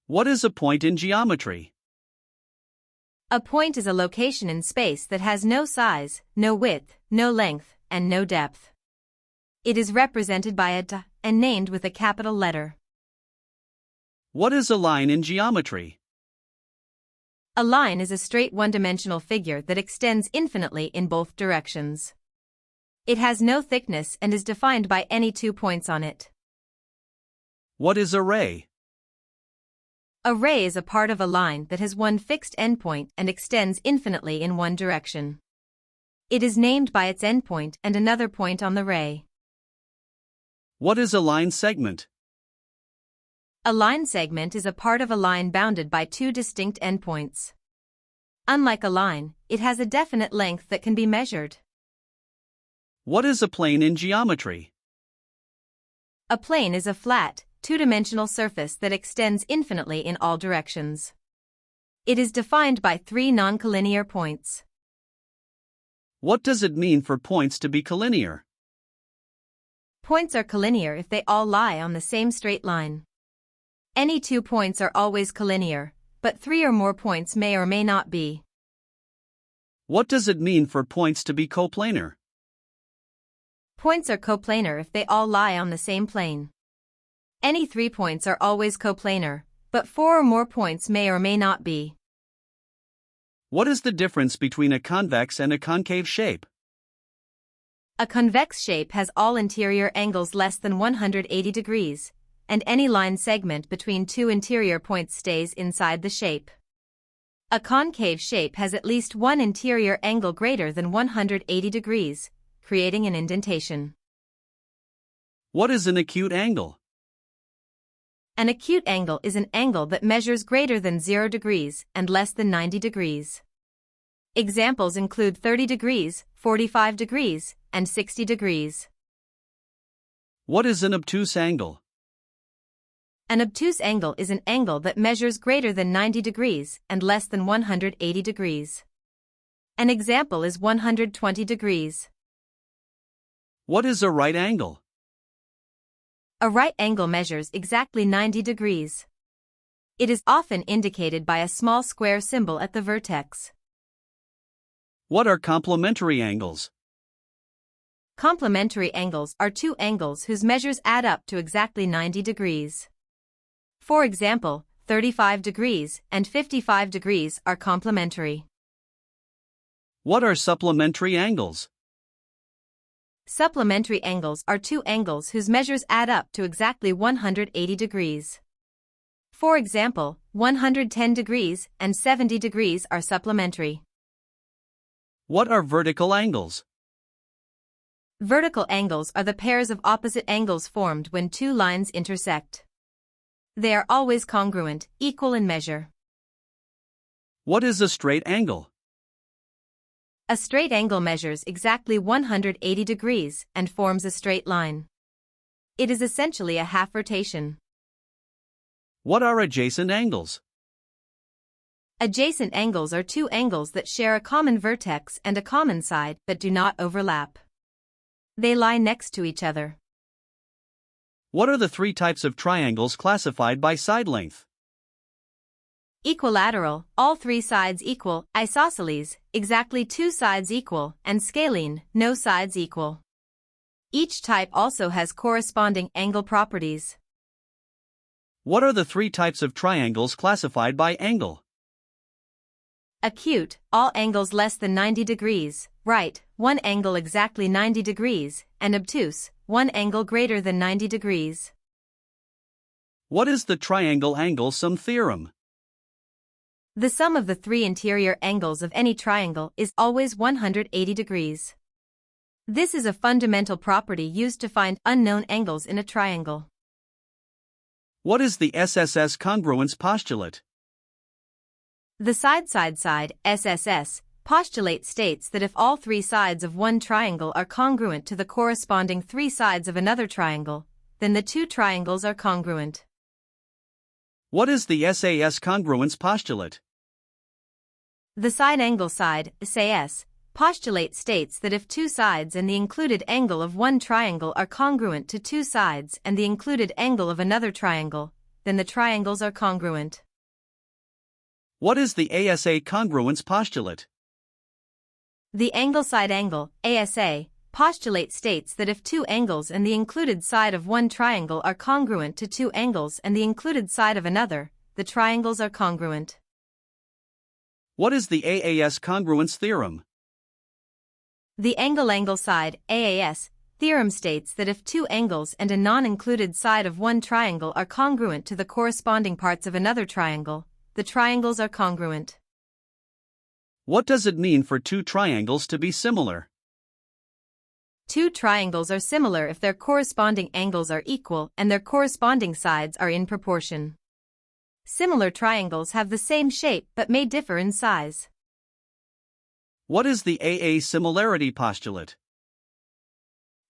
What is a point in geometry? A point is a location in space that has no size, no width, no length, and no depth. It is represented by a d and named with a capital letter. What is a line in geometry? A line is a straight one-dimensional figure that extends infinitely in both directions. It has no thickness and is defined by any 2 points on it. What is a ray? A ray is a part of a line that has one fixed endpoint and extends infinitely in one direction. It is named by its endpoint and another point on the ray. What is a line segment? A line segment is a part of a line bounded by 2 distinct endpoints. Unlike a line, it has a definite length that can be measured. What is a plane in geometry? A plane is a flat, two-dimensional surface that extends infinitely in all directions. It is defined by 3 non-collinear points. What does it mean for points to be collinear? Points are collinear if they all lie on the same straight line. Any 2 points are always collinear, but 3 or more points may or may not be. What does it mean for points to be coplanar? Points are coplanar if they all lie on the same plane. Any 3 points are always coplanar, but 4 or more points may or may not be. What is the difference between a convex and a concave shape? A convex shape has all interior angles less than 180 degrees, and any line segment between 2 interior points stays inside the shape. A concave shape has at least one interior angle greater than 180 degrees, creating an indentation. What is an acute angle? An acute angle is an angle that measures greater than 0 degrees and less than 90 degrees. Examples include 30 degrees, 45 degrees, and 60 degrees. What is an obtuse angle? An obtuse angle is an angle that measures greater than 90 degrees and less than 180 degrees. An example is 120 degrees. What is a right angle? A right angle measures exactly 90 degrees. It is often indicated by a small square symbol at the vertex. What are complementary angles? Complementary angles are 2 angles whose measures add up to exactly 90 degrees. For example, 35 degrees and 55 degrees are complementary. What are supplementary angles? Supplementary angles are 2 angles whose measures add up to exactly 180 degrees. For example, 110 degrees and 70 degrees are supplementary. What are vertical angles? Vertical angles are the pairs of opposite angles formed when 2 lines intersect. They are always congruent, equal in measure. What is a straight angle? A straight angle measures exactly 180 degrees and forms a straight line. It is essentially a half rotation. What are adjacent angles? Adjacent angles are 2 angles that share a common vertex and a common side but do not overlap. They lie next to each other. What are the 3 types of triangles classified by side length? Equilateral, all 3 sides equal; isosceles, exactly 2 sides equal; and scalene, no sides equal. Each type also has corresponding angle properties. What are the 3 types of triangles classified by angle? Acute, all angles less than 90 degrees; right, one angle exactly 90 degrees; and obtuse, one angle greater than 90 degrees. What is the triangle angle sum theorem? The sum of the 3 interior angles of any triangle is always 180 degrees. This is a fundamental property used to find unknown angles in a triangle. What is the SSS congruence postulate? The side-side-side SSS postulate states that if all 3 sides of one triangle are congruent to the corresponding 3 sides of another triangle, then the 2 triangles are congruent. What is the SAS congruence postulate? The side-angle side SAS postulate states that if 2 sides and the included angle of one triangle are congruent to 2 sides and the included angle of another triangle, then the triangles are congruent. What is the ASA congruence postulate? The angle-side angle, ASA, postulate states that if two angles and the included side of one triangle are congruent to two angles and the included side of another, the triangles are congruent. What is the AAS congruence theorem? The angle-side, AAS, theorem states that if two angles and a non-included side of one triangle are congruent to the corresponding parts of another triangle, the triangles are congruent. What does it mean for two triangles to be similar? Two triangles are similar if their corresponding angles are equal and their corresponding sides are in proportion. Similar triangles have the same shape but may differ in size. What is the AA similarity postulate?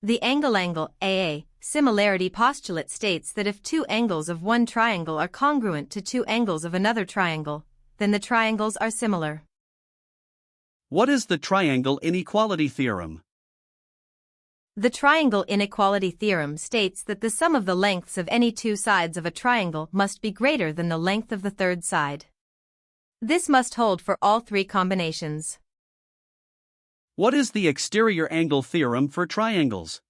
The angle AA similarity postulate states that if two angles of one triangle are congruent to two angles of another triangle, then the triangles are similar. What is the triangle inequality theorem? The triangle inequality theorem states that the sum of the lengths of any two sides of a triangle must be greater than the length of the third side. This must hold for all three combinations. What is the exterior angle theorem for triangles?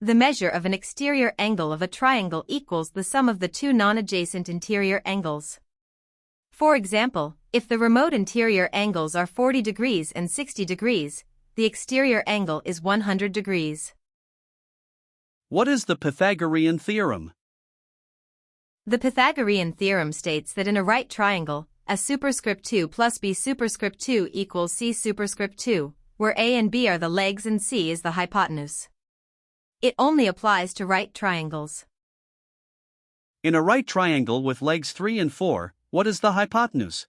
The measure of an exterior angle of a triangle equals the sum of the two non-adjacent interior angles. For example, if the remote interior angles are 40 degrees and 60 degrees, the exterior angle is 100 degrees. What is the Pythagorean theorem? The Pythagorean theorem states that in a right triangle, a superscript 2 plus b superscript 2 equals c superscript 2, where a and b are the legs and c is the hypotenuse. It only applies to right triangles. In a right triangle with legs 3 and 4, what is the hypotenuse?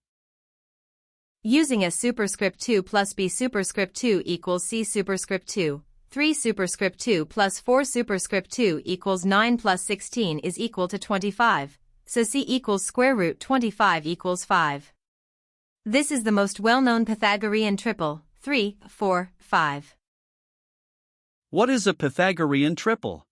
Using a superscript 2 plus b superscript 2 equals c superscript 2, 3 superscript 2 plus 4 superscript 2 equals 9 plus 16 is equal to 25, so c equals square root 25 equals 5. This is the most well-known Pythagorean triple, 3, 4, 5. What is a Pythagorean triple?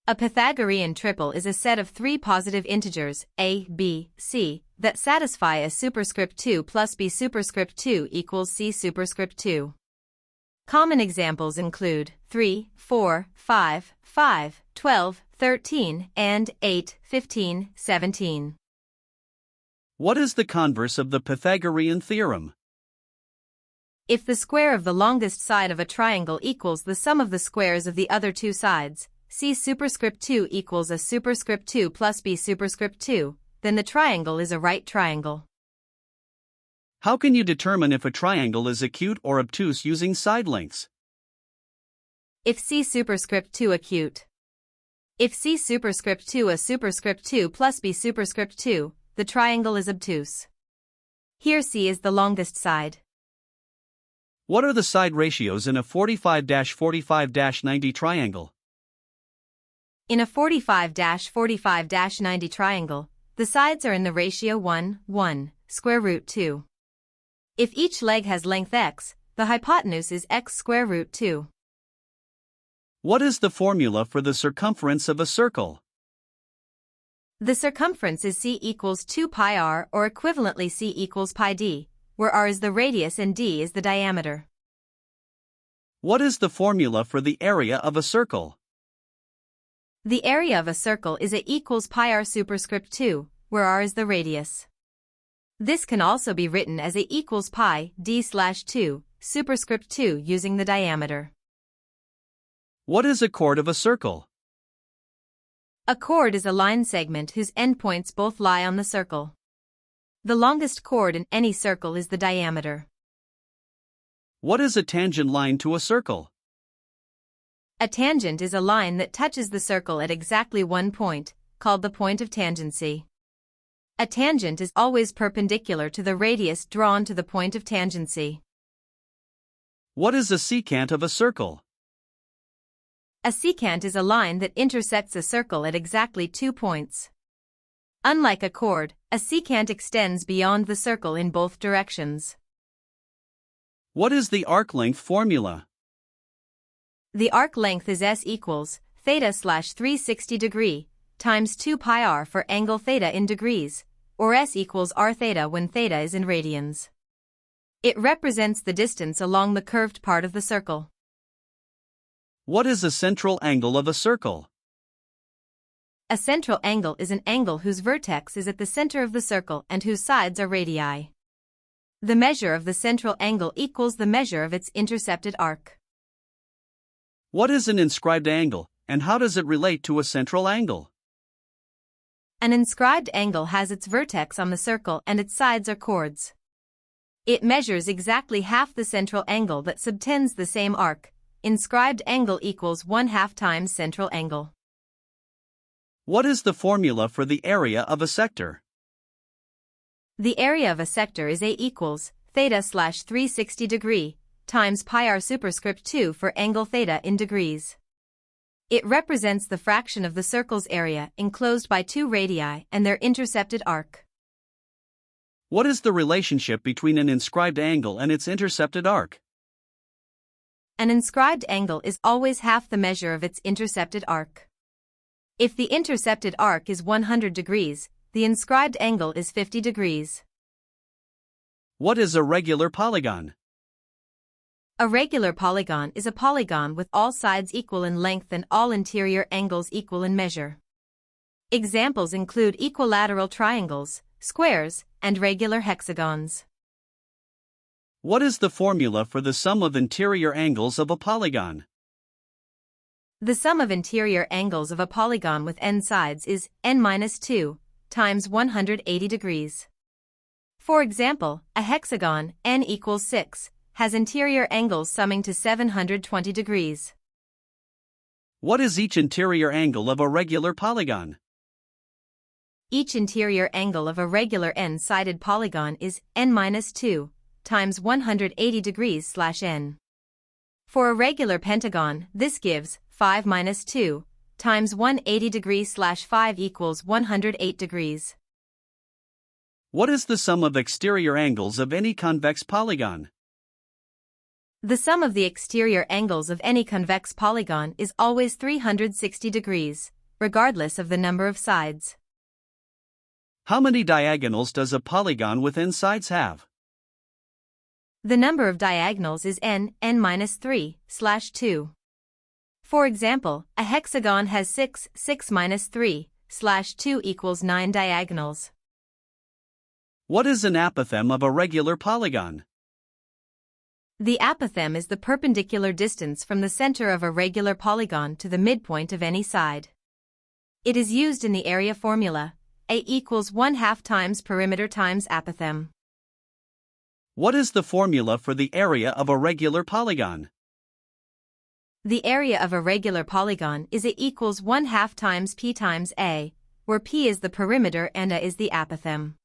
A Pythagorean triple is a set of three positive integers, a, b, c, that satisfy a superscript 2 plus b superscript 2 equals c superscript 2. Common examples include 3, 4, 5, 5, 12, 13, and 8, 15, 17. What is the converse of the Pythagorean theorem? If the square of the longest side of a triangle equals the sum of the squares of the other two sides, c superscript 2 equals a superscript 2 plus b superscript 2, then the triangle is a right triangle. How can you determine if a triangle is acute or obtuse using side lengths? If c superscript 2 acute. If c superscript 2 a superscript 2 plus b superscript 2, the triangle is obtuse. Here c is the longest side. What are the side ratios in a 45-45-90 triangle? In a 45-45-90 triangle, the sides are in the ratio 1, 1, square root 2. If each leg has length x, the hypotenuse is x square root 2. What is the formula for the circumference of a circle? The circumference is c equals 2 pi r or equivalently c equals pi d, where r is the radius and d is the diameter. What is the formula for the area of a circle? The area of a circle is a equals pi r superscript 2, where r is the radius. This can also be written as a equals pi d slash 2, superscript 2 using the diameter. What is a chord of a circle? A chord is a line segment whose endpoints both lie on the circle. The longest chord in any circle is the diameter. What is a tangent line to a circle? A tangent is a line that touches the circle at exactly one point, called the point of tangency. A tangent is always perpendicular to the radius drawn to the point of tangency. What is a secant of a circle? A secant is a line that intersects a circle at exactly 2 points. Unlike a chord, a secant extends beyond the circle in both directions. What is the arc length formula? The arc length is s equals theta slash 360 degree times 2 pi r for angle theta in degrees, or s equals r theta when theta is in radians. It represents the distance along the curved part of the circle. What is a central angle of a circle? A central angle is an angle whose vertex is at the center of the circle and whose sides are radii. The measure of the central angle equals the measure of its intercepted arc. What is an inscribed angle, and how does it relate to a central angle? An inscribed angle has its vertex on the circle and its sides are chords. It measures exactly half the central angle that subtends the same arc. Inscribed angle equals 1/2 times central angle. What is the formula for the area of a sector? The area of a sector is A equals theta/360 degree times pi r superscript 2 for angle theta in degrees. It represents the fraction of the circle's area enclosed by two radii and their intercepted arc. What is the relationship between an inscribed angle and its intercepted arc? An inscribed angle is always half the measure of its intercepted arc. If the intercepted arc is 100 degrees, the inscribed angle is 50 degrees. What is a regular polygon? A regular polygon is a polygon with all sides equal in length and all interior angles equal in measure. Examples include equilateral triangles, squares, and regular hexagons. What is the formula for the sum of interior angles of a polygon? The sum of interior angles of a polygon with n sides is n-2 times 180 degrees. For example, a hexagon, n equals 6, has interior angles summing to 720 degrees. What is each interior angle of a regular polygon? Each interior angle of a regular n-sided polygon is n-2 times 180 degrees/n. For a regular pentagon, this gives 5-2 times 180 degrees/5 equals 108 degrees. What is the sum of exterior angles of any convex polygon? The sum of the exterior angles of any convex polygon is always 360 degrees, regardless of the number of sides. How many diagonals does a polygon with n sides have? The number of diagonals is n-3/2. For example, a hexagon has 6/3/2 equals 9 diagonals. What is an apothem of a regular polygon? The apothem is the perpendicular distance from the center of a regular polygon to the midpoint of any side. It is used in the area formula, A equals 1/2 times perimeter times apothem. What is the formula for the area of a regular polygon? The area of a regular polygon is A equals 1/2 times P times A, where P is the perimeter and A is the apothem.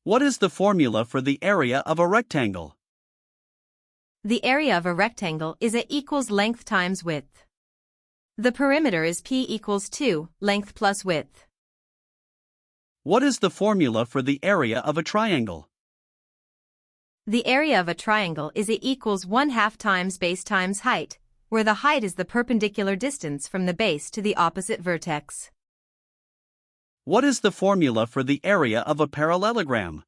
What is the formula for the area of a rectangle? The area of a rectangle is A equals length times width. The perimeter is P equals 2, length plus width. What is the formula for the area of a triangle? The area of a triangle is A equals 1/2 times base times height, where the height is the perpendicular distance from the base to the opposite vertex. What is the formula for the area of a parallelogram?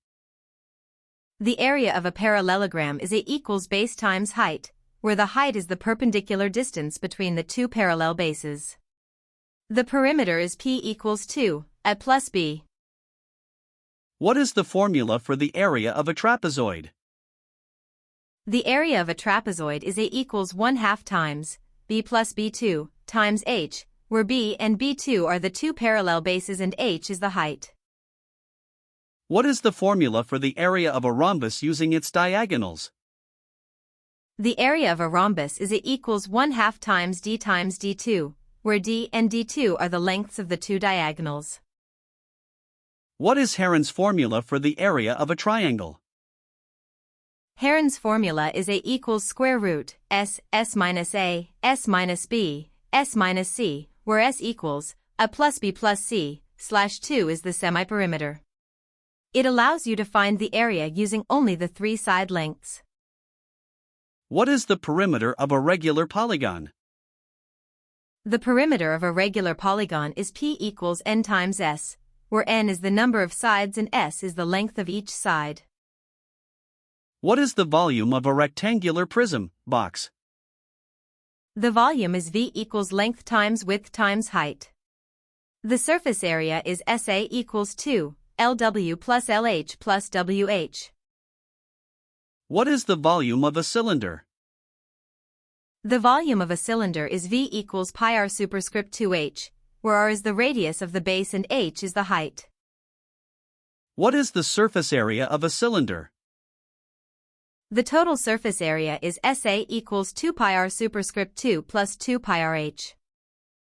The area of a parallelogram is A equals base times height, where the height is the perpendicular distance between the two parallel bases. The perimeter is P equals 2, A plus B. What is the formula for the area of a trapezoid? The area of a trapezoid is A equals 1/2 times B plus B2 times H, where B and B2 are the two parallel bases and H is the height. What is the formula for the area of a rhombus using its diagonals? The area of a rhombus is A equals 1/2 times D times D2, where D and D2 are the lengths of the two diagonals. What is Heron's formula for the area of a triangle? Heron's formula is A equals square root S minus A, S minus B, S minus C, where S equals A plus B plus C/2 is the semiperimeter. It allows you to find the area using only the three side lengths. What is the perimeter of a regular polygon? The perimeter of a regular polygon is P equals n times s, where n is the number of sides and s is the length of each side. What is the volume of a rectangular prism box? The volume is V equals length times width times height. The surface area is SA equals 2, LW plus LH plus WH. What is the volume of a cylinder? The volume of a cylinder is V equals pi r superscript 2h, where r is the radius of the base and h is the height. What is the surface area of a cylinder? The total surface area is SA equals 2 pi r superscript 2 plus 2 pi r h.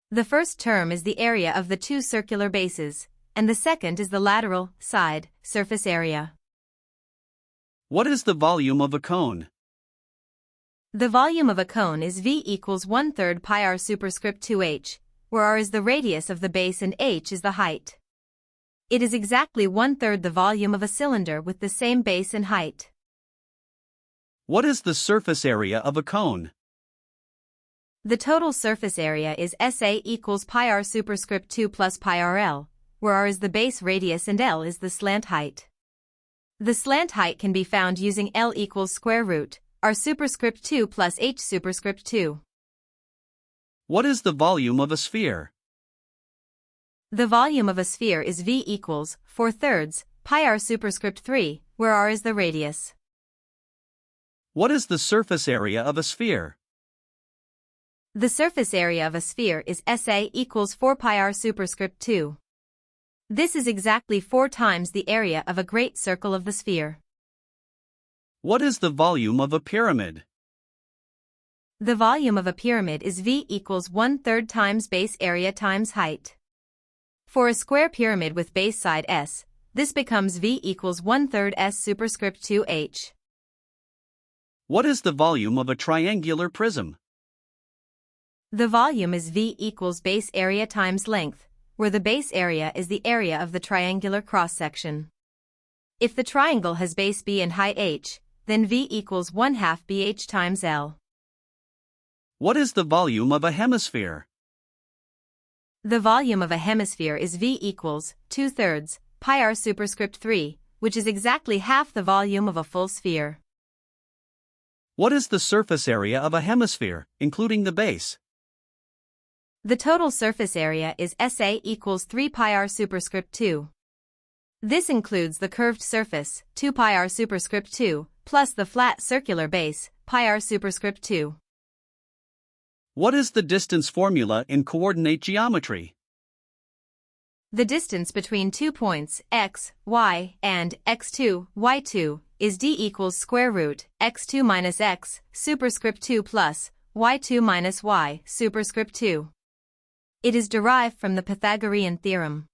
The first term is the area of the two circular bases, and the second is the lateral, side, surface area. What is the volume of a cone? The volume of a cone is V equals 1/3 pi r superscript 2h, where r is the radius of the base and h is the height. It is exactly 1/3 the volume of a cylinder with the same base and height. What is the surface area of a cone? The total surface area is SA equals pi r superscript 2 plus pi rl, where r is the base radius and l is the slant height. The slant height can be found using l equals square root r superscript 2 plus h superscript 2. What is the volume of a sphere? The volume of a sphere is V equals 4/3 pi r superscript 3, where r is the radius. What is the surface area of a sphere? The surface area of a sphere is SA equals 4 pi r superscript 2. This is exactly 4 times the area of a great circle of the sphere. What is the volume of a pyramid? The volume of a pyramid is V equals 1/3 times base area times height. For a square pyramid with base side S, this becomes V equals 1/3 S superscript 2h. What is the volume of a triangular prism? The volume is V equals base area times length, where the base area is the area of the triangular cross-section. If the triangle has base B and height h, then V equals 1/2 BH times L. What is the volume of a hemisphere? The volume of a hemisphere is V equals 2/3 pi r superscript 3, which is exactly half the volume of a full sphere. What is the surface area of a hemisphere, including the base? The total surface area is SA equals 3 pi r superscript 2. This includes the curved surface, 2 pi r superscript 2, plus the flat circular base, pi r superscript 2. What is the distance formula in coordinate geometry? The distance between 2 points, x, y, and x2, y2, is d equals square root x2 minus x, superscript 2 plus y2 minus y, superscript 2. It is derived from the Pythagorean theorem.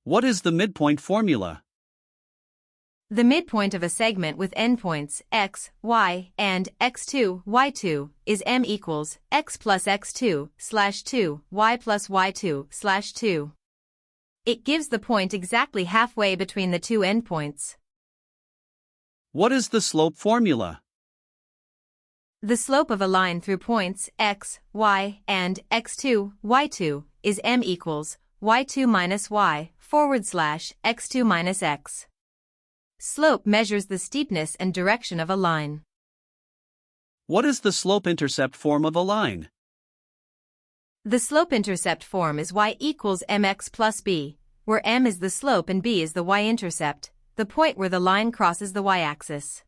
What is the midpoint formula? The midpoint of a segment with endpoints x, y, and x2, y2 is m equals x plus x2 slash 2, y plus y2 slash 2. It gives the point exactly halfway between the two endpoints. What is the slope formula? The slope of a line through points x, y, and x2, y2 is m equals y2 minus y forward slash x2 minus x. Slope measures the steepness and direction of a line. What is the slope-intercept form of a line? The slope-intercept form is y equals mx plus b, where m is the slope and b is the y-intercept, the point where the line crosses the y-axis.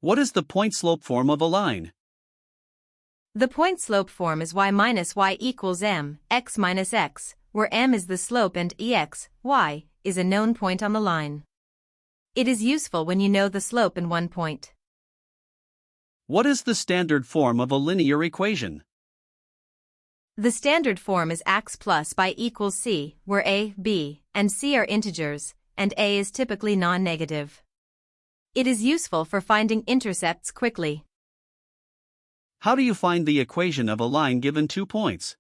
What is the point-slope form of a line? The point-slope form is y minus y equals m, x minus x, where m is the slope and ex, y, is a known point on the line. It is useful when you know the slope in one point. What is the standard form of a linear equation? The standard form is ax plus by equals c, where a, b, and c are integers, and a is typically non-negative. It is useful for finding intercepts quickly. How do you find the equation of a line given 2 points?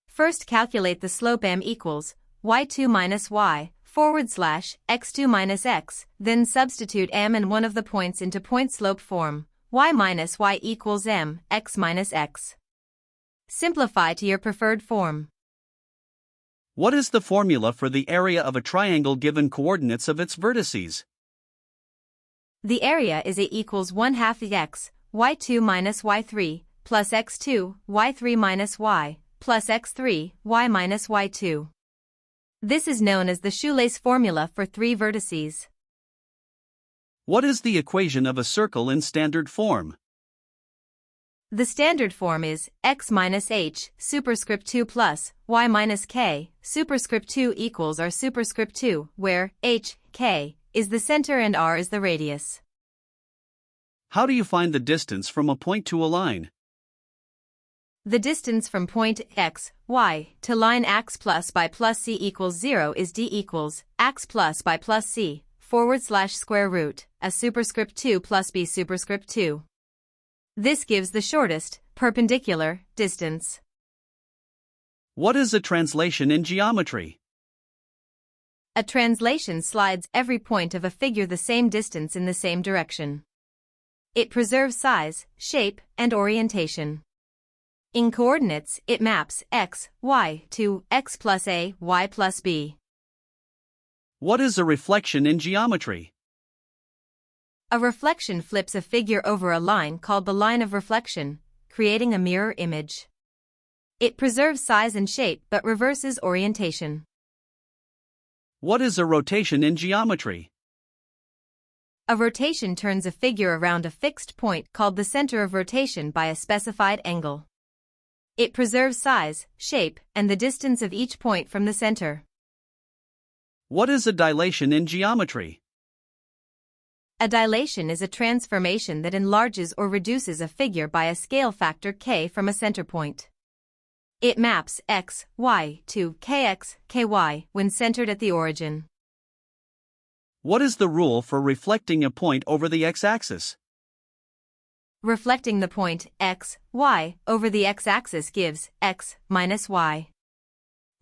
First, calculate the slope m equals y2 minus y forward slash x2 minus x, then substitute m and one of the points into point-slope form, y minus y equals m, x minus x. Simplify to your preferred form. What is the formula for the area of a triangle given coordinates of its vertices? The area is A equals 1/2 x, y2 minus y3, plus x2, y3 minus y, plus x3, y minus y2. This is known as the shoelace formula for three vertices. What is the equation of a circle in standard form? The standard form is x minus h superscript 2 plus y minus k superscript 2 equals r superscript 2, where h, k, is the center and r is the radius. How do you find the distance from a point to a line? The distance from point x, y, to line x plus by plus c equals 0 is d equals x plus by plus c / square root a superscript 2 plus b superscript 2. This gives the shortest, perpendicular, distance. What is a translation in geometry? A translation slides every point of a figure the same distance in the same direction. It preserves size, shape, and orientation. In coordinates, it maps x, y to x plus a, y plus b. What is a reflection in geometry? A reflection flips a figure over a line called the line of reflection, creating a mirror image. It preserves size and shape but reverses orientation. What is a rotation in geometry? A rotation turns a figure around a fixed point called the center of rotation by a specified angle. It preserves size, shape, and the distance of each point from the center. What is a dilation in geometry? A dilation is a transformation that enlarges or reduces a figure by a scale factor k from a center point. It maps x, y to kx, ky when centered at the origin. What is the rule for reflecting a point over the x-axis? Reflecting the point x, y over the x-axis gives x minus y.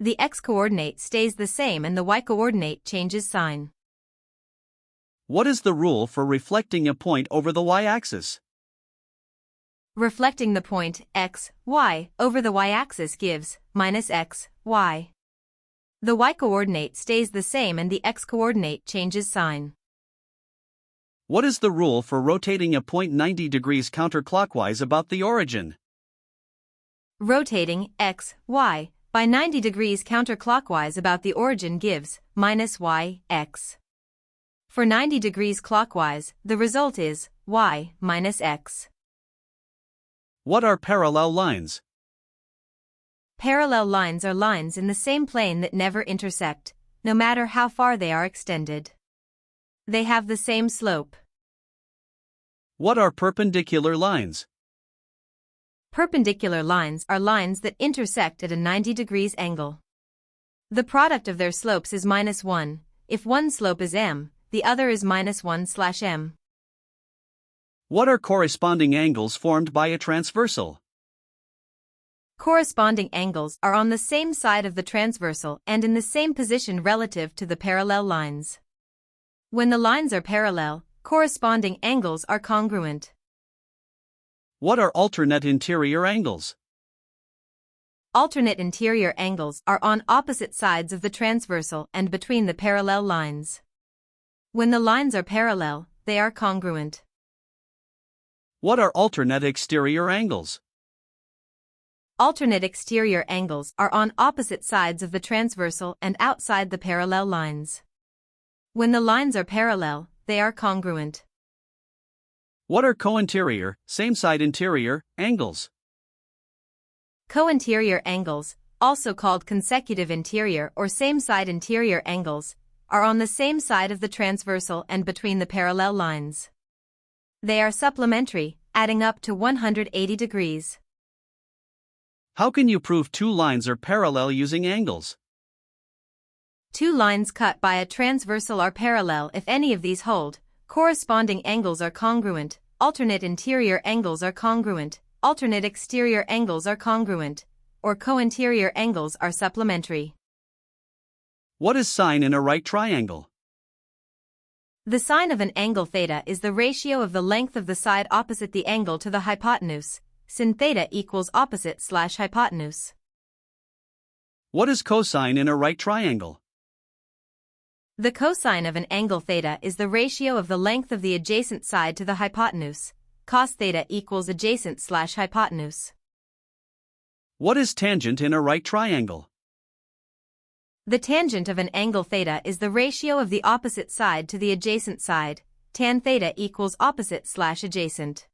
The x-coordinate stays the same and the y-coordinate changes sign. What is the rule for reflecting a point over the y-axis? Reflecting the point x, y over the y-axis gives minus x, y. The y-coordinate stays the same and the x-coordinate changes sign. What is the rule for rotating a point 90 degrees counterclockwise about the origin? Rotating x, y by 90 degrees counterclockwise about the origin gives minus y, x. For 90 degrees clockwise, the result is y minus x. What are parallel lines? Parallel lines are lines in the same plane that never intersect, no matter how far they are extended. They have the same slope. What are perpendicular lines? Perpendicular lines are lines that intersect at a 90 degrees angle. The product of their slopes is minus 1. If one slope is m, the other is minus 1/m. What are corresponding angles formed by a transversal? Corresponding angles are on the same side of the transversal and in the same position relative to the parallel lines. When the lines are parallel, corresponding angles are congruent. What are alternate interior angles? Alternate interior angles are on opposite sides of the transversal and between the parallel lines. When the lines are parallel, they are congruent. What are alternate exterior angles? Alternate exterior angles are on opposite sides of the transversal and outside the parallel lines. When the lines are parallel, they are congruent. What are co-interior, same-side interior, angles? Co-interior angles, also called consecutive interior or same-side interior angles, are on the same side of the transversal and between the parallel lines. They are supplementary, adding up to 180 degrees. How can you prove two lines are parallel using angles? Two lines cut by a transversal are parallel if any of these hold. Corresponding angles are congruent, alternate interior angles are congruent, alternate exterior angles are congruent, or co-interior angles are supplementary. What is sine in a right triangle? The sine of an angle theta is the ratio of the length of the side opposite the angle to the hypotenuse. Sin theta equals opposite/hypotenuse. What is cosine in a right triangle? The cosine of an angle theta is the ratio of the length of the adjacent side to the hypotenuse. Cos theta equals adjacent/hypotenuse. What is tangent in a right triangle? The tangent of an angle theta is the ratio of the opposite side to the adjacent side. Tan theta equals opposite/adjacent.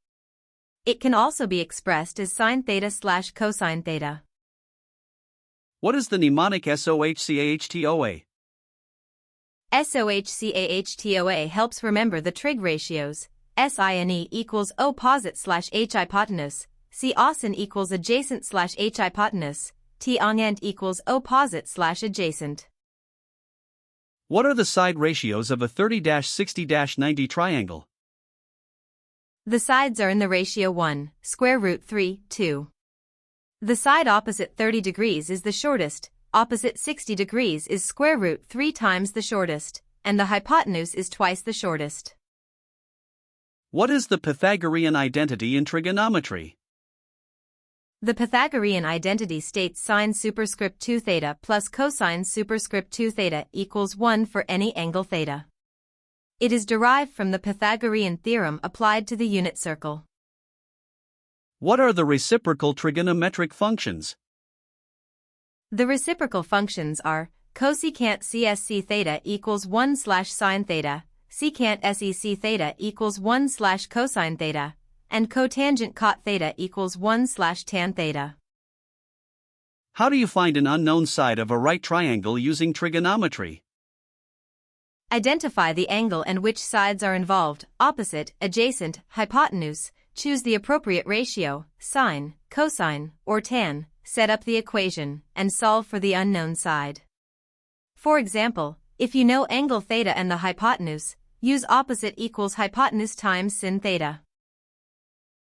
It can also be expressed as sine theta/cosine theta. What is the mnemonic SOHCAHTOA? SOHCAHTOA helps remember the trig ratios. SINE equals O posit/H hypotenuse. Sin equals adjacent/H hypotenuse. Tangent equals O posit/adjacent. What are the side ratios of a 30-60-90 triangle? The sides are in the ratio 1, square root 3, 2. The side opposite 30 degrees is the shortest, opposite 60 degrees is square root 3 times the shortest, and the hypotenuse is twice the shortest. What is the Pythagorean identity in trigonometry? The Pythagorean identity states sine superscript 2 theta plus cosine superscript 2 theta equals 1 for any angle theta. It is derived from the Pythagorean theorem applied to the unit circle. What are the reciprocal trigonometric functions? The reciprocal functions are cosecant CSC theta equals 1/sine theta, secant SEC theta equals 1/cosine theta, and cotangent cot theta equals 1/tan theta. How do you find an unknown side of a right triangle using trigonometry? Identify the angle and which sides are involved, opposite, adjacent, hypotenuse, choose the appropriate ratio, sine, cosine, or tan, set up the equation, and solve for the unknown side. For example, if you know angle theta and the hypotenuse, use opposite equals hypotenuse times sin theta.